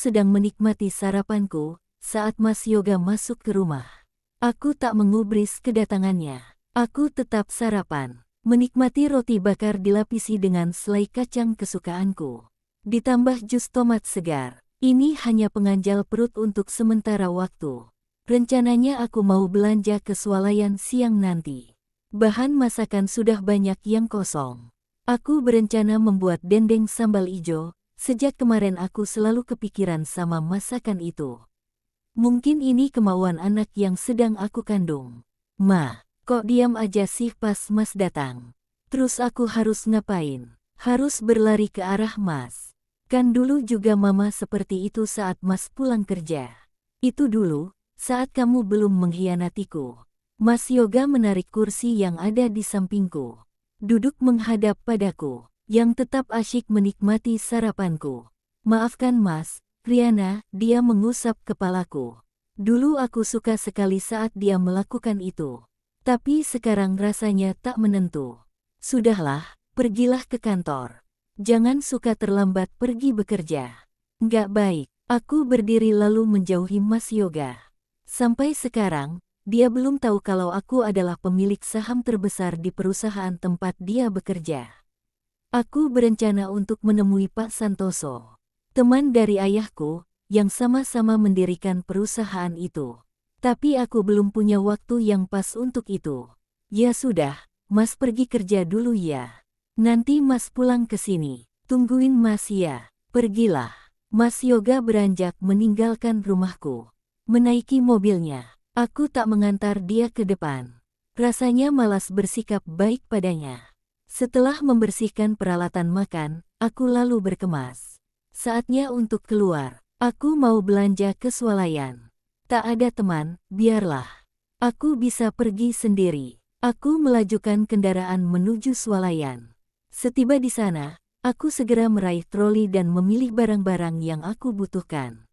sedang menikmati sarapanku saat Mas Yoga masuk ke rumah. Aku tak mengubris kedatangannya. Aku tetap sarapan, menikmati roti bakar dilapisi dengan selai kacang kesukaanku. Ditambah jus tomat segar. Ini hanya penganjal perut untuk sementara waktu. Rencananya aku mau belanja ke swalayan siang nanti. Bahan masakan sudah banyak yang kosong. Aku berencana membuat dendeng sambal ijo. Sejak kemarin aku selalu kepikiran sama masakan itu. Mungkin ini kemauan anak yang sedang aku kandung. Ma, kok diam aja sih pas Mas datang? Terus aku harus ngapain? Harus berlari ke arah Mas. Kan dulu juga Mama seperti itu saat Mas pulang kerja. Itu dulu, saat kamu belum mengkhianatiku. Mas Yoga menarik kursi yang ada di sampingku. Duduk menghadap padaku, yang tetap asyik menikmati sarapanku. Maafkan Mas, Riana, dia mengusap kepalaku. Dulu aku suka sekali saat dia melakukan itu. Tapi sekarang rasanya tak menentu. Sudahlah, pergilah ke kantor. Jangan suka terlambat pergi bekerja. Nggak baik. Aku berdiri lalu menjauhi Mas Yoga. Sampai sekarang, dia belum tahu kalau aku adalah pemilik saham terbesar di perusahaan tempat dia bekerja. Aku berencana untuk menemui Pak Santoso, teman dari ayahku, yang sama-sama mendirikan perusahaan itu. Tapi aku belum punya waktu yang pas untuk itu. Ya sudah, Mas pergi kerja dulu ya. Nanti Mas pulang ke sini. Tungguin Mas ya. Pergilah. Mas Yoga beranjak meninggalkan rumahku. Menaiki mobilnya. Aku tak mengantar dia ke depan. Rasanya malas bersikap baik padanya. Setelah membersihkan peralatan makan, aku lalu berkemas. Saatnya untuk keluar. Aku mau belanja ke swalayan. Tak ada teman, biarlah. Aku bisa pergi sendiri. Aku melajukan kendaraan menuju swalayan. Setiba di sana, aku segera meraih troli dan memilih barang-barang yang aku butuhkan.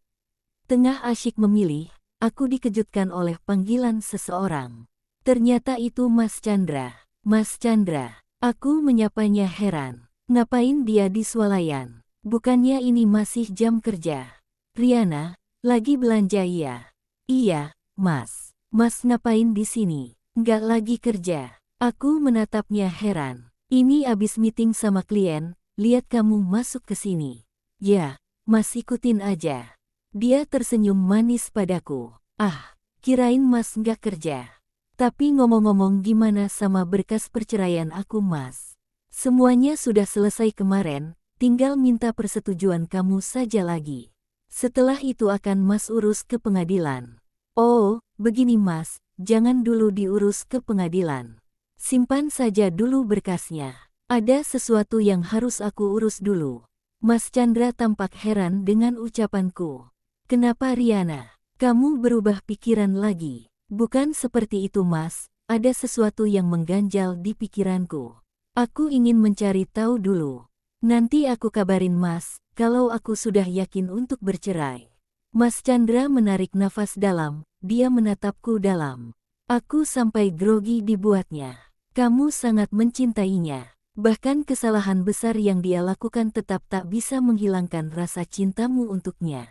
Tengah asyik memilih, aku dikejutkan oleh panggilan seseorang. Ternyata itu Mas Chandra. Mas Chandra, aku menyapanya heran. Ngapain dia di swalayan? Bukannya ini masih jam kerja? Riana, lagi belanja ya? Iya, Mas. Mas ngapain di sini? Nggak lagi kerja. Aku menatapnya heran. Ini abis meeting sama klien, lihat kamu masuk ke sini. Ya, Mas ikutin aja. Dia tersenyum manis padaku. Ah, kirain Mas nggak kerja. Tapi ngomong-ngomong gimana sama berkas perceraian aku Mas? Semuanya sudah selesai kemarin, tinggal minta persetujuan kamu saja lagi. Setelah itu akan Mas urus ke pengadilan. Oh, begini Mas, jangan dulu diurus ke pengadilan. Simpan saja dulu berkasnya. Ada sesuatu yang harus aku urus dulu. Mas Chandra tampak heran dengan ucapanku. Kenapa Riana? Kamu berubah pikiran lagi? Bukan seperti itu Mas, ada sesuatu yang mengganjal di pikiranku. Aku ingin mencari tahu dulu. Nanti aku kabarin Mas, kalau aku sudah yakin untuk bercerai. Mas Chandra menarik nafas dalam, dia menatapku dalam. Aku sampai grogi dibuatnya. Kamu sangat mencintainya. Bahkan kesalahan besar yang dia lakukan tetap tak bisa menghilangkan rasa cintamu untuknya.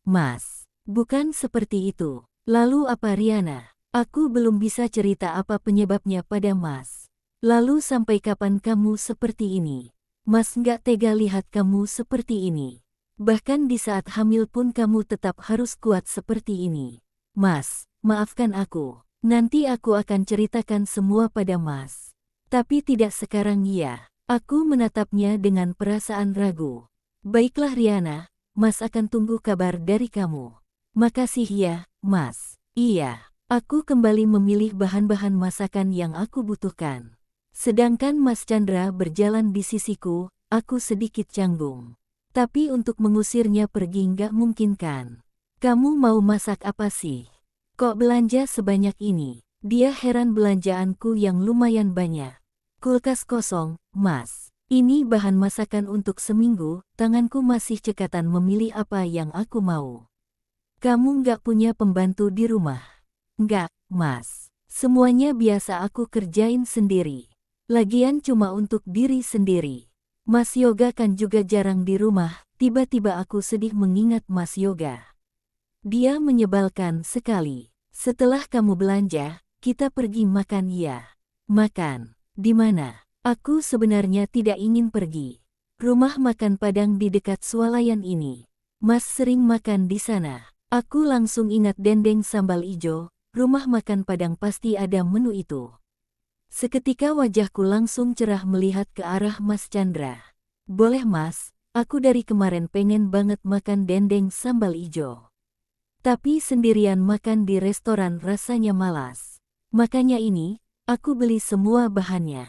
Mas, bukan seperti itu. Lalu apa Riana? Aku belum bisa cerita apa penyebabnya pada Mas. Lalu sampai kapan kamu seperti ini? Mas nggak tega lihat kamu seperti ini. Bahkan di saat hamil pun kamu tetap harus kuat seperti ini. Mas, maafkan aku. Nanti aku akan ceritakan semua pada Mas. Tapi tidak sekarang ya. Aku menatapnya dengan perasaan ragu. Baiklah Riana, Mas akan tunggu kabar dari kamu. Makasih ya, Mas. Iya, aku kembali memilih bahan-bahan masakan yang aku butuhkan. Sedangkan Mas Chandra berjalan di sisiku, aku sedikit canggung. Tapi untuk mengusirnya pergi nggak mungkin kan. Kamu mau masak apa sih? Kok belanja sebanyak ini? Dia heran belanjaanku yang lumayan banyak. Kulkas kosong, Mas. Ini bahan masakan untuk seminggu, tanganku masih cekatan memilih apa yang aku mau. Kamu nggak punya pembantu di rumah? Nggak, Mas. Semuanya biasa aku kerjain sendiri. Lagian cuma untuk diri sendiri. Mas Yoga kan juga jarang di rumah, Tiba-tiba aku sedih mengingat Mas Yoga. Dia menyebalkan sekali. Setelah kamu belanja, kita pergi makan ya. Makan? Di mana? Aku sebenarnya tidak ingin pergi. Rumah makan Padang di dekat swalayan ini. Mas sering makan di sana. Aku langsung ingat dendeng sambal ijo, rumah makan Padang pasti ada menu itu. Seketika wajahku langsung cerah melihat ke arah Mas Chandra. Boleh Mas, aku dari kemarin pengen banget makan dendeng sambal ijo. Tapi sendirian makan di restoran rasanya malas. Makanya ini, aku beli semua bahannya.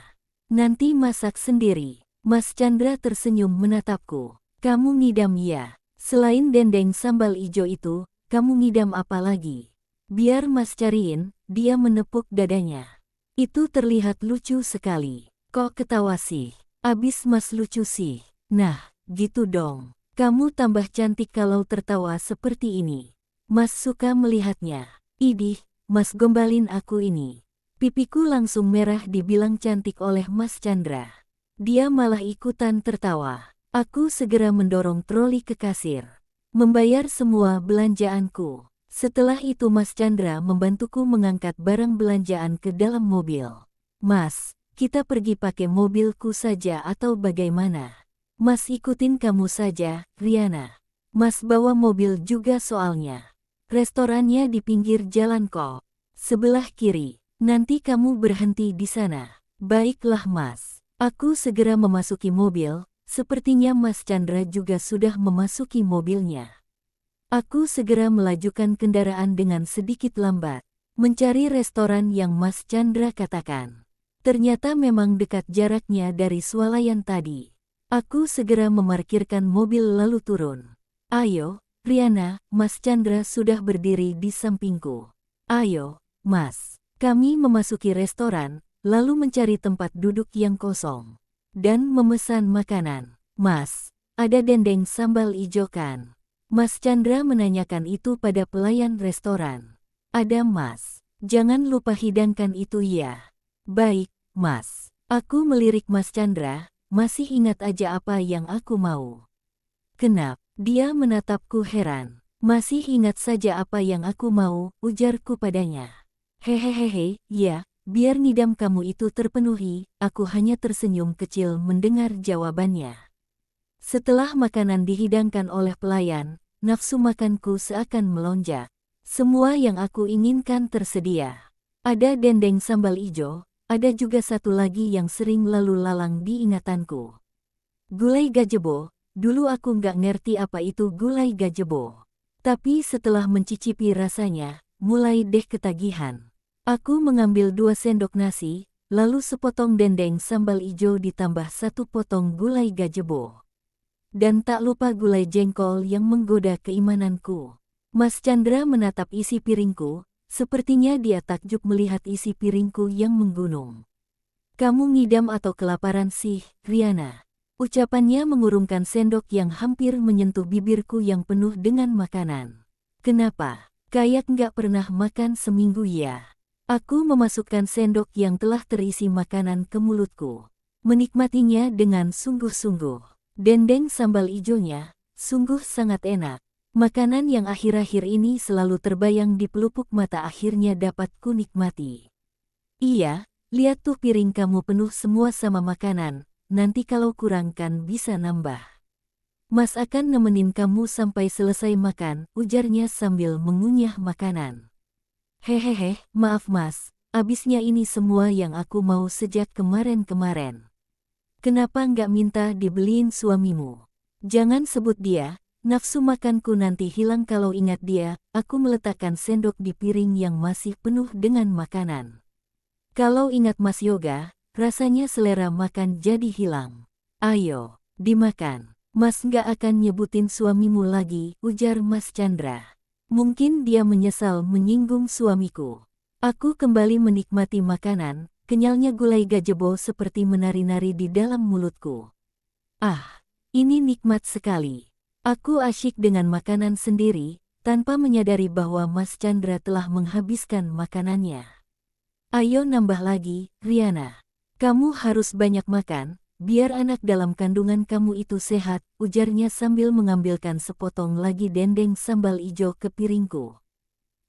Nanti masak sendiri. Mas Chandra tersenyum menatapku. Kamu ngidam ya. Selain dendeng sambal ijo itu, kamu ngidam apa lagi? Biar Mas cariin, dia menepuk dadanya. Itu terlihat lucu sekali. Kok ketawa sih? Abis Mas lucu sih. Nah, gitu dong. Kamu tambah cantik kalau tertawa seperti ini. Mas suka melihatnya. Idih, Mas gombalin aku ini. Pipiku langsung merah dibilang cantik oleh Mas Chandra. Dia malah ikutan tertawa. Aku segera mendorong troli ke kasir. Membayar semua belanjaanku. Setelah itu Mas Chandra membantuku mengangkat barang belanjaan ke dalam mobil. Mas, kita pergi pakai mobilku saja atau bagaimana? Mas ikutin kamu saja, Riana. Mas bawa mobil juga soalnya. Restorannya di pinggir jalan kok. Sebelah kiri. Nanti kamu berhenti di sana. Baiklah Mas. Aku segera memasuki mobil. Sepertinya Mas Chandra juga sudah memasuki mobilnya. Aku segera melajukan kendaraan dengan sedikit lambat. Mencari restoran yang Mas Chandra katakan. Ternyata memang dekat jaraknya dari swalayan tadi. Aku segera memarkirkan mobil lalu turun. Ayo, Riana, Mas Chandra sudah berdiri di sampingku. Ayo, Mas. Kami memasuki restoran, lalu mencari tempat duduk yang kosong. Dan memesan makanan. Mas, ada dendeng sambal ijo kan? Mas Chandra menanyakan itu pada pelayan restoran. Ada Mas. Jangan lupa hidangkan itu ya. Baik, Mas. Aku melirik Mas Chandra, masih ingat aja apa yang aku mau. Kenapa? Dia menatapku heran. Masih ingat saja apa yang aku mau, ujarku padanya. Hehehehe, ya, biar ngidam kamu itu terpenuhi, aku hanya tersenyum kecil mendengar jawabannya. Setelah makanan dihidangkan oleh pelayan, nafsu makanku seakan melonjak. Semua yang aku inginkan tersedia. Ada dendeng sambal ijo, ada juga satu lagi yang sering lalu lalang di ingatanku. Gulai gajebo. Dulu aku nggak ngerti apa itu gulai gajebo. Tapi setelah mencicipi rasanya, mulai deh ketagihan. Aku mengambil 2 sendok nasi, lalu sepotong dendeng sambal ijo ditambah 1 potong gulai gajebo. Dan tak lupa gulai jengkol yang menggoda keimananku. Mas Chandra menatap isi piringku, sepertinya dia takjub melihat isi piringku yang menggunung. Kamu ngidam atau kelaparan sih, Riana? Ucapannya mengurungkan sendok yang hampir menyentuh bibirku yang penuh dengan makanan. Kenapa? Kayak nggak pernah makan seminggu ya? Aku memasukkan sendok yang telah terisi makanan ke mulutku. Menikmatinya dengan sungguh-sungguh. Dendeng sambal ijonya, sungguh sangat enak. Makanan yang akhir-akhir ini selalu terbayang di pelupuk mata akhirnya dapat ku nikmati. Iya, lihat tuh piring kamu penuh semua sama makanan. Nanti kalau kurang kan bisa nambah. Mas akan nemenin kamu sampai selesai makan, ujarnya sambil mengunyah makanan. Hehehe, maaf Mas, abisnya ini semua yang aku mau sejak kemarin-kemarin. Kenapa nggak minta dibeliin suamimu? Jangan sebut dia, nafsu makanku nanti hilang kalau ingat dia. Aku meletakkan sendok di piring yang masih penuh dengan makanan. Kalau ingat Mas Yoga, rasanya selera makan jadi hilang. Ayo, dimakan. Mas nggak akan nyebutin suamimu lagi, ujar Mas Chandra. Mungkin dia menyesal menyinggung suamiku. Aku kembali menikmati makanan, kenyalnya gulai gajebo seperti menari-nari di dalam mulutku. Ah, ini nikmat sekali. Aku asyik dengan makanan sendiri, tanpa menyadari bahwa Mas Chandra telah menghabiskan makanannya. Ayo nambah lagi, Riana. Kamu harus banyak makan, Biar anak dalam kandungan kamu itu sehat, ujarnya sambil mengambilkan sepotong lagi dendeng sambal ijo ke piringku.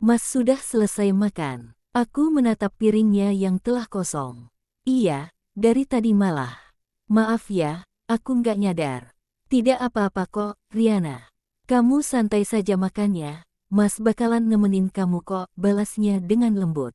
Mas sudah selesai makan. Aku menatap piringnya yang telah kosong. Iya, dari tadi malah. Maaf ya, aku nggak nyadar. Tidak apa-apa kok, Riana. Kamu santai saja makannya, Mas bakalan nemenin kamu kok, balasnya dengan lembut.